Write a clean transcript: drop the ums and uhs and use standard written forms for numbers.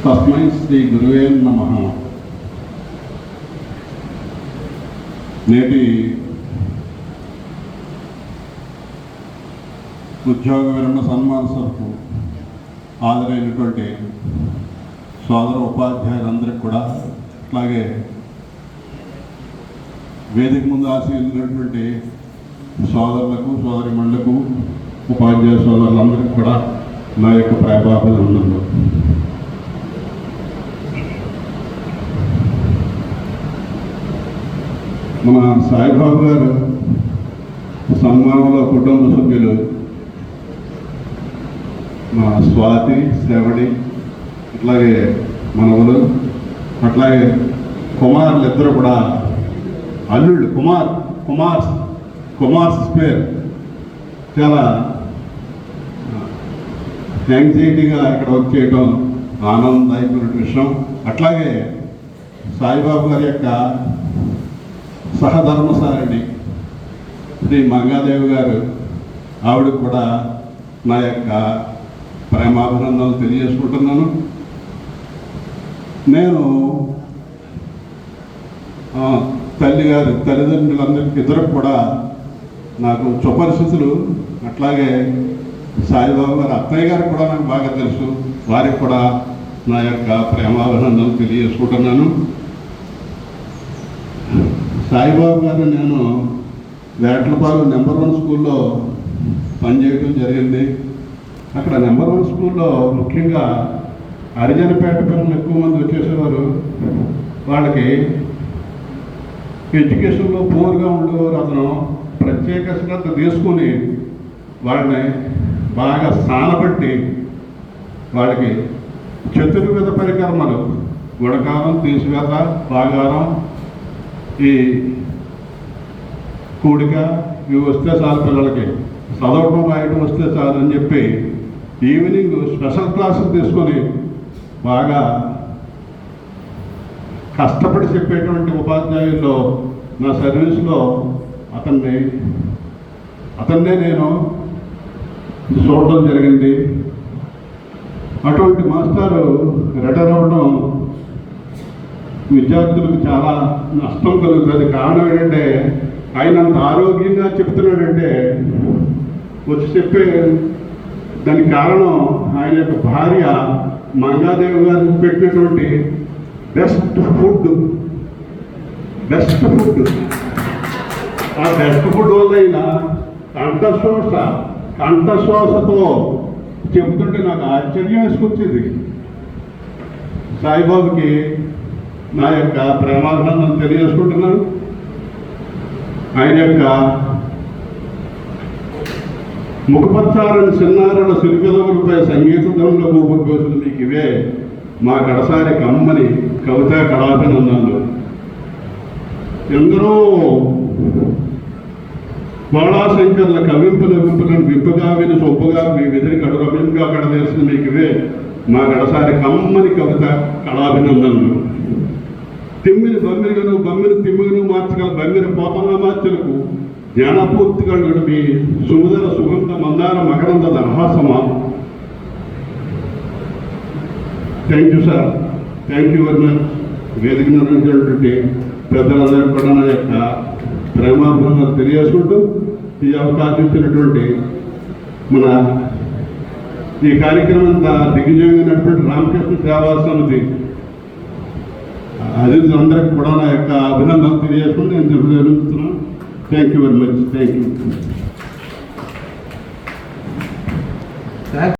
తస్మై శ్రీ గురువే నమః. నేటి ఉద్యోగ విరమణ సన్మాన సభకు హాజరైనటువంటి సోదర ఉపాధ్యాయులందరికీ కూడా, అట్లాగే వేదిక ముందు ఆశీర్వదించినటువంటి సోదరులకు, సోదరిమణులకు, ఉపాధ్యాయ సోదరులందరికీ కూడా నా యొక్క ప్రేమాభినందనలు. మన సాయిబాబు గారు సన్మానంలో కుటుంబ సభ్యులు మా స్వాతి, శ్రవణి, అట్లాగే మనవులు, అట్లాగే కుమారులు ఇద్దరు కూడా అల్లుళ్ళు, కుమార్స్ పేరు చాలా యాంగ్జైటీగా ఇక్కడ వర్క్ చేయడం ఆనందదాయకమైన విషయం. అట్లాగే సాయిబాబు గారి యొక్క సహధర్మసారిణి శ్రీ మంగాదేవి గారు, ఆవిడకు కూడా నా యొక్క ప్రేమాభినందనలు తెలియజేసుకుంటున్నాను. నేను తల్లిదండ్రులందరికీ ఇద్దరికి కూడా నాకు సుపరిస్థితులు, అట్లాగే సాయిబాబు గారు అత్తయ్య గారికి కూడా నాకు బాగా తెలుసు. వారికి కూడా నా యొక్క ప్రేమాభినందనలు తెలియజేసుకుంటున్నాను. సాయిబాబు గారు నేను వేటలపాలెం నెంబర్ 1 స్కూల్లో పనిచేయడం జరిగింది. అక్కడ నెంబర్ 1 స్కూల్లో ముఖ్యంగా హరిజనపేట పిల్లలు ఎక్కువ మంది వచ్చేసేవారు. వాళ్ళకి ఎడ్యుకేషన్లో పూర్గా ఉండేవారు. అతను ప్రత్యేక శ్రద్ధ తీసుకుని వాళ్ళని బాగా సానబట్టి వాళ్ళకి చతుర్విధ పరికర్మలు, గుడకారం, తీసివేత, బాగారం, ఈ కూడిక, ఇవి వస్తే చాలు, పిల్లలకి చదవటం రాయటం వస్తే చాలు అని చెప్పి ఈవినింగ్ స్పెషల్ క్లాసులు తీసుకొని బాగా కష్టపడి చెప్పేటువంటి ఉపాధ్యాయుల్లో నా సర్వీస్లో అతన్నే నేను చూడటం జరిగింది. అటువంటి మాస్టారు రిటైర్ అవ్వడం విద్యార్థులకు చాలా నష్టం కలుగుతుంది. కారణం ఏంటంటే ఆయన అంత ఆరోగ్యంగా చెప్తున్నాడంటే వచ్చి చెప్పే దానికి కారణం ఆయన యొక్క భార్య మంగాదేవి గారు పెట్టినటువంటి బెస్ట్ ఫుడ్. ఆ బెస్ట్ ఫుడ్ వల్ల అయినా కంఠశ్వాసతో చెబుతుంటే నాకు ఆశ్చర్యం వేసుకొచ్చేది. సాయిబాబుకి నా యొక్క ప్రేమాభినందనలు తెలియజేసుకుంటున్నాను. ఆయన యొక్క ముఖపచ్చారని చిన్నారుల సిరికదవులపై సంగీతంలో ఊపిరిపోసిన మీకు ఇవే మా గడసారి కమ్మని కవితా కళాభినందనలు. ఎందరో బాళాశంకర్ల కవింపులను వింపుగా విని సొంపుగా మీ వెదిరి కడురమ్యంగా కడదేసిన మీకు ఇవే మా గడసారి కమ్మని కవిత కళాభినందనలు. తిమ్మిని బమ్మిరిగను, బమ్మిని తిమ్మిగను మార్చగల బమ్మిని పోతన మార్చలకు జ్ఞానపూర్తిగా మీ సుమధుర సుగంధ మందార మకరంద దర్హాసమా. Thank you sir, thank you very much. వేదిక నిర్వహించినటువంటి పెద్దలందరికీ కూడా నా యొక్క ప్రేమాభినందనలు తెలియజేసుకుంటూ ఈ అవకాశం ఇచ్చినటువంటి మన ఈ కార్యక్రమం దిగ్విజయమైనటువంటి రామకృష్ణ సేవా సమితి అతిథులందరికీ కూడా నా యొక్క అభినందనలు తెలియజేసుకుంటూ నేను తెలుపుతున్నాను. Thank you very much. Thank you.